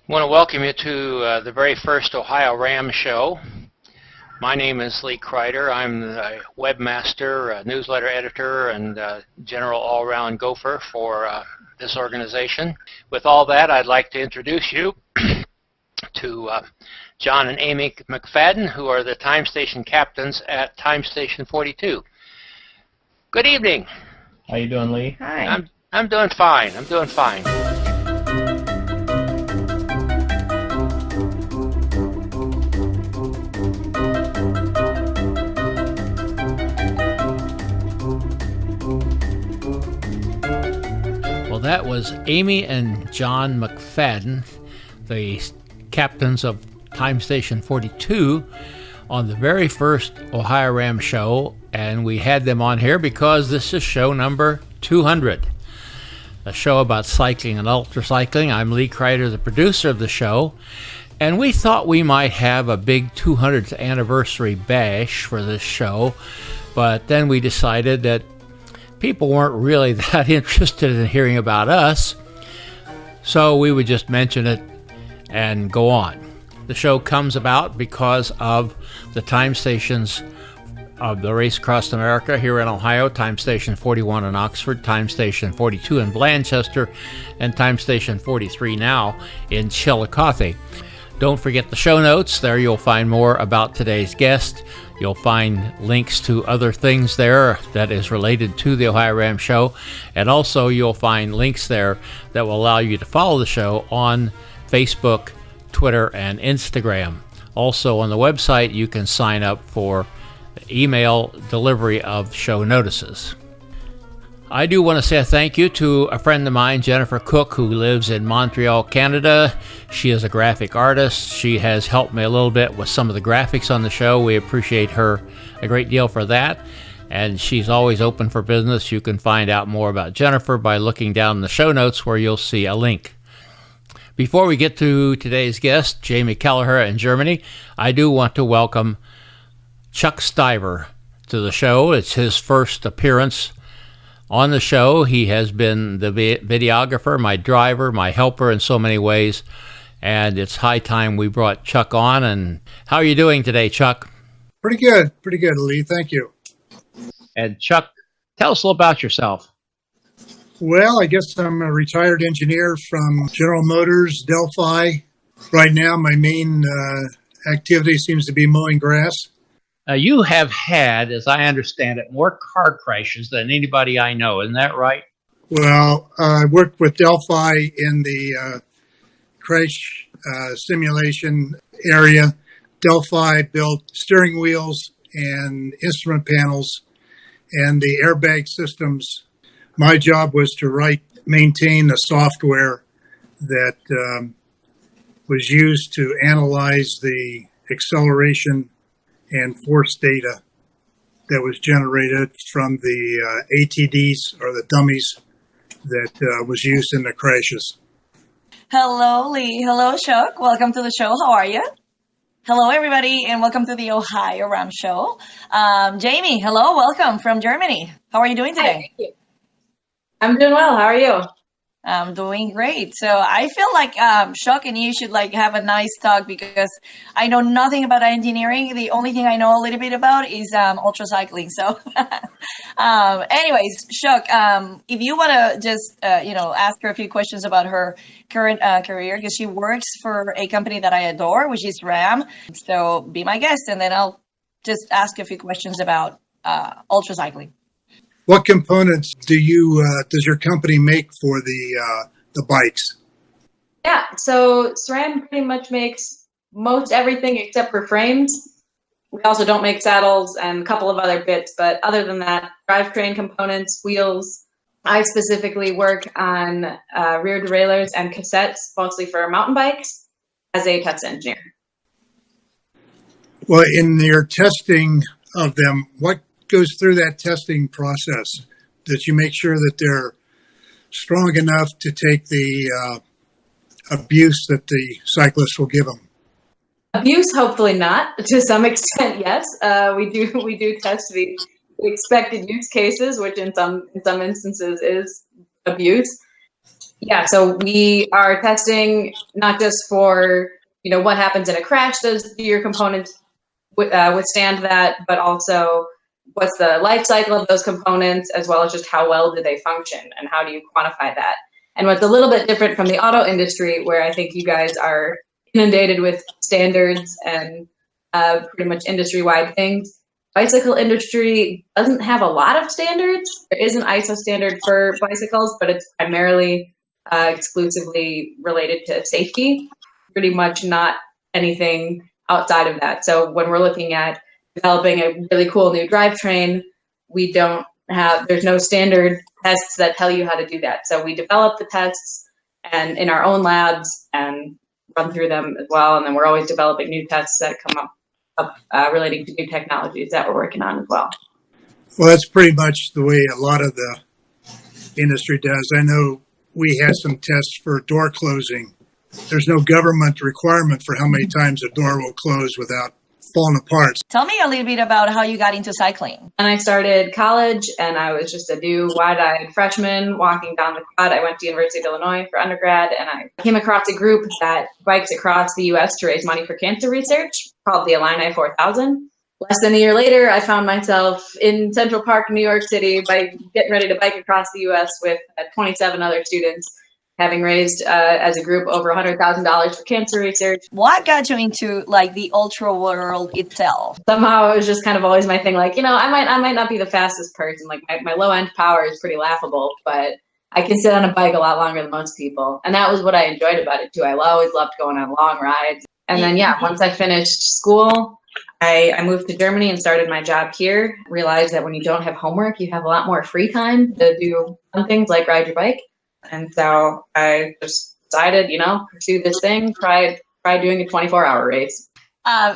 I want to welcome you to the very first OhioRAAM show. My name is Lee Kreider. I'm the webmaster, newsletter editor, and general all-around gopher for this organization. With all that, I'd like to introduce you to John and Amy McFadden, who are the time station captains at Time Station 42. Good evening. How you doing, Lee? Hi. I'm doing fine. I'm doing fine. Well, that was Amy and John McFadden, the captains of Time Station 42, on the very first OhioRAAM show, and we had them on here because this is show number 200, a show about cycling and ultracycling. I'm Lee Kreider, the producer of the show, and we thought we might have a big 200th anniversary bash for this show, but then we decided that people weren't really that interested in hearing about us, so we would just mention it and go on. The show comes about because of the time stations of the Race Across America here in Ohio, Time Station 41 in Oxford, Time Station 42 in Blanchester, and Time Station 43 now in Chillicothe. Don't forget the show notes. There you'll find more about today's guest. You'll find links to other things there that is related to the OhioRAAM show. And also you'll find links there that will allow you to follow the show on Facebook, Twitter, and Instagram. Also on the website, you can sign up for email delivery of show notices. I do want to say a thank you to a friend of mine, Jennifer Cook, who lives in Montreal, Canada. She is a graphic artist. She has helped me a little bit with some of the graphics on the show. We appreciate her a great deal for that. And she's always open for business. You can find out more about Jennifer by looking down in the show notes where you'll see a link. Before we get to today's guest, Jaime Kelleher in Germany, I do want to welcome Chuck Stiver to the show. It's his first appearance on the show. He has been the videographer, my driver, my helper in so many ways, and it's high time we brought Chuck on. And how are you doing today, Chuck? Pretty good, Lee. Thank you. And Chuck, tell us a little about yourself. Well, I guess I'm a retired engineer from General Motors, Delphi. Right now, my main activity seems to be mowing grass. You have had, as I understand it, more car crashes than anybody I know. Isn't that right? Well, I worked with Delphi in the crash simulation area. Delphi built steering wheels and instrument panels and the airbag systems. My job was to maintain the software that was used to analyze the acceleration and force data that was generated from the ATDs, or the dummies, that was used in the crashes. Hello, Lee. Hello, Chuck. Welcome to the show. How are you? Hello, everybody, and welcome to the OhioRAAM show. Jamie, hello. Welcome from Germany. How are you doing today? Hi, thank you. I'm doing well. How are you? I'm doing great. So I feel like Chuck and you should have a nice talk because I know nothing about engineering. The only thing I know a little bit about is ultracycling. So anyways, Chuck, if you want to just, ask her a few questions about her current career, because she works for a company that I adore, which is SRAM. So be my guest, and then I'll just ask a few questions about ultracycling. What components does your company make for the bikes? Yeah, so SRAM pretty much makes most everything except for frames. We also don't make saddles and a couple of other bits, but other than that, drivetrain components, wheels. I specifically work on rear derailleurs and cassettes, mostly for mountain bikes, as a test engineer. Well, in your testing of them, what goes through that testing process that you make sure that they're strong enough to take the abuse that the cyclist will give them? Abuse, hopefully not. To some extent, yes. We do test the expected use cases, which in some instances is abuse. Yeah, so we are testing not just for, what happens in a crash, do your components withstand that, but also what's the life cycle of those components, as well as just how well do they function and how do you quantify that. And what's a little bit different from the auto industry, where I think you guys are inundated with standards and pretty much industry-wide things, bicycle industry doesn't have a lot of standards. There is an ISO standard for bicycles, but it's primarily exclusively related to safety, pretty much not anything outside of that. So when we're looking at developing a really cool new drivetrain, there's no standard tests that tell you how to do that. So we develop the tests and in our own labs and run through them as well. And then we're always developing new tests that come up relating to new technologies that we're working on as well. Well, that's pretty much the way a lot of the industry does. I know we had some tests for door closing. There's no government requirement for how many times a door will close without falling apart. Tell me a little bit about how you got into cycling. And I started college, and I was just a new wide-eyed freshman walking down the quad. I went to University of Illinois for undergrad, and I came across a group that bikes across the U.S. to raise money for cancer research called the Illini 4000. Less than a year later, I found myself in Central Park, New York City, getting ready to bike across the U.S. with 27 other students, having raised as a group over $100,000 for cancer research. What got you into like the ultra world itself? Somehow it was just kind of always my thing. Like, I might not be the fastest person. Like my low end power is pretty laughable, but I can sit on a bike a lot longer than most people. And that was what I enjoyed about it too. I always loved going on long rides. And then, once I finished school, I moved to Germany and started my job here. Realized that when you don't have homework, you have a lot more free time to do fun things like ride your bike. And so I just decided, pursue this thing, try doing a 24-hour race.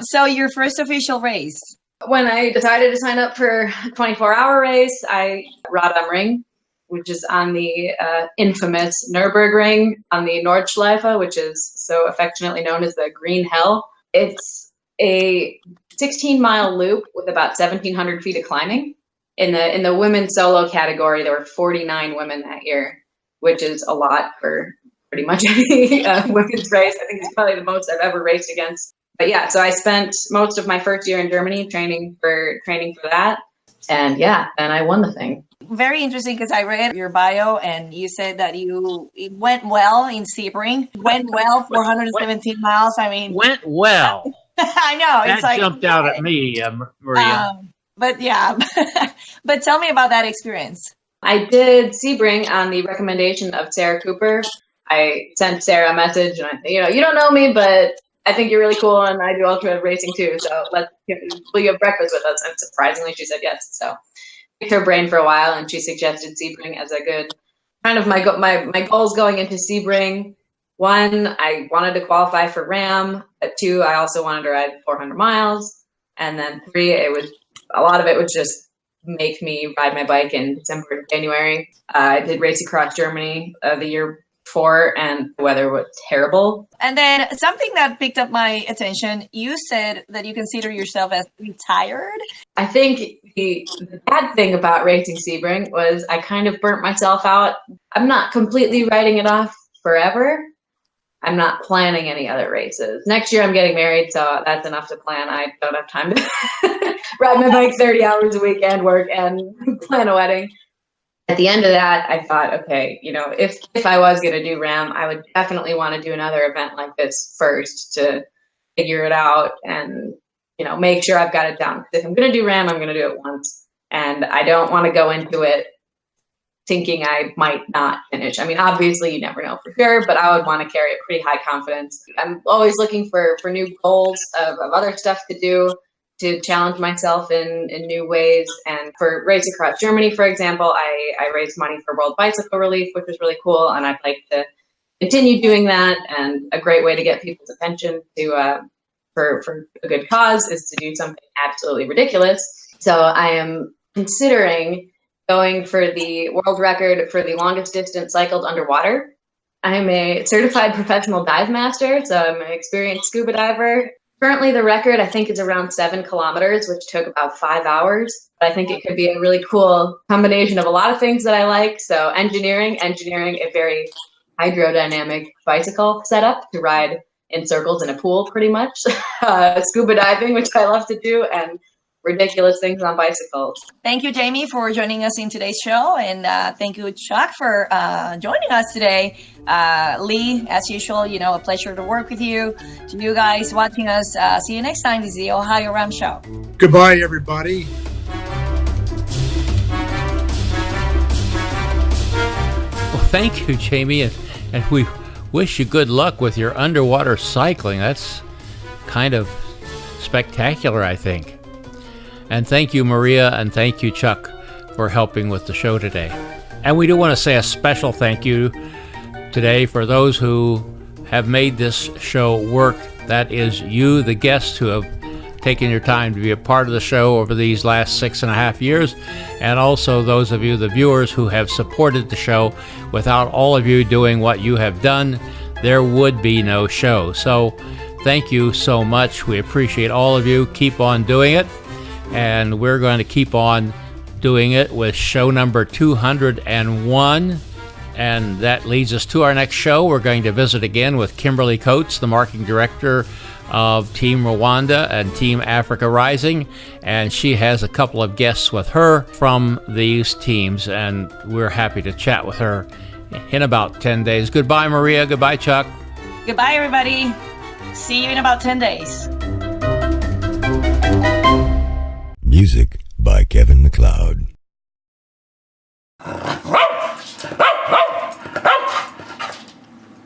So your first official race? When I decided to sign up for a 24-hour race, OhioRAAM Ring, which is on the infamous Nürburgring on the Nordschleife, which is so affectionately known as the Green Hell. It's a 16-mile loop with about 1,700 feet of climbing. In the women's solo category, there were 49 women that year, which is a lot for pretty much any women's race. I think it's probably the most I've ever raced against. But yeah, so I spent most of my first year in Germany training for that. And yeah, then I won the thing. Very interesting, because I read your bio and you said that it went well in Sebring. Went well, 417 miles. I mean, went well. I know. That it's jumped out at me, Maria. But yeah, but tell me about that experience. I did Sebring on the recommendation of Sarah Cooper. I sent Sarah a message and I said, you don't know me, but I think you're really cool and I do ultra racing too. So will you have breakfast with us? And surprisingly, she said yes. So picked her brain for a while and she suggested Sebring as a good kind of my goals going into Sebring. 1, I wanted to qualify for RAM. 2, I also wanted to ride 400 miles. And then 3, a lot of it was just make me ride my bike in December and January. I did race across Germany the year before, and the weather was terrible. And then something that picked up my attention, you said that you consider yourself as retired. I think the bad thing about racing Sebring was I kind of burnt myself out. I'm not completely writing it off forever. I'm not planning any other races. Next year I'm getting married, so that's enough to plan. I don't have time to ride my bike 30 hours a week and work and plan a wedding. At the end of that, I thought, okay, if I was going to do RAM, I would definitely want to do another event like this first to figure it out and, make sure I've got it down. If I'm going to do RAM, I'm going to do it once. And I don't want to go into it thinking I might not finish. I mean, obviously you never know for sure, but I would want to carry a pretty high confidence. I'm always looking for new goals of other stuff to do, to challenge myself in new ways. And for Race Across Germany, for example, I raised money for World Bicycle Relief, which was really cool. And I'd like to continue doing that. And a great way to get people's attention for a good cause is to do something absolutely ridiculous. So I am considering going for the world record for the longest distance cycled underwater. I'm a certified professional dive master, so I'm an experienced scuba diver. Currently, the record, I think, is around 7 kilometers, which took about 5 hours. But I think it could be a really cool combination of a lot of things that I like. So engineering, a very hydrodynamic bicycle setup to ride in circles in a pool, pretty much. Scuba diving, which I love to do, and ridiculous things on bicycles. Thank you, Jaime, for joining us in today's show. And thank you, Chuck, for joining us today. Lee, as usual, a pleasure to work with you. To you guys watching us, see you next time. This is the OhioRAAM Show. Goodbye, everybody. Well, thank you, Jaime, and we wish you good luck with your underwater cycling. That's kind of spectacular, I think. And thank you, Maria, and thank you, Chuck, for helping with the show today. And we do want to say a special thank you today for those who have made this show work. That is you, the guests, who have taken your time to be a part of the show over these last 6.5 years, and also those of you, the viewers, who have supported the show. Without all of you doing what you have done, there would be no show. So thank you so much. We appreciate all of you. Keep on doing it, and we're going to keep on doing it with show number 201. And that leads us to our next show. We're going to visit again with Kimberly Coates, the marketing director of Team Rwanda and Team Africa Rising, and she has a couple of guests with her from these teams, and we're happy to chat with her in about 10 days. Goodbye, Maria. Goodbye, Chuck. Goodbye, everybody. See you in about 10 days. Music by Kevin MacLeod.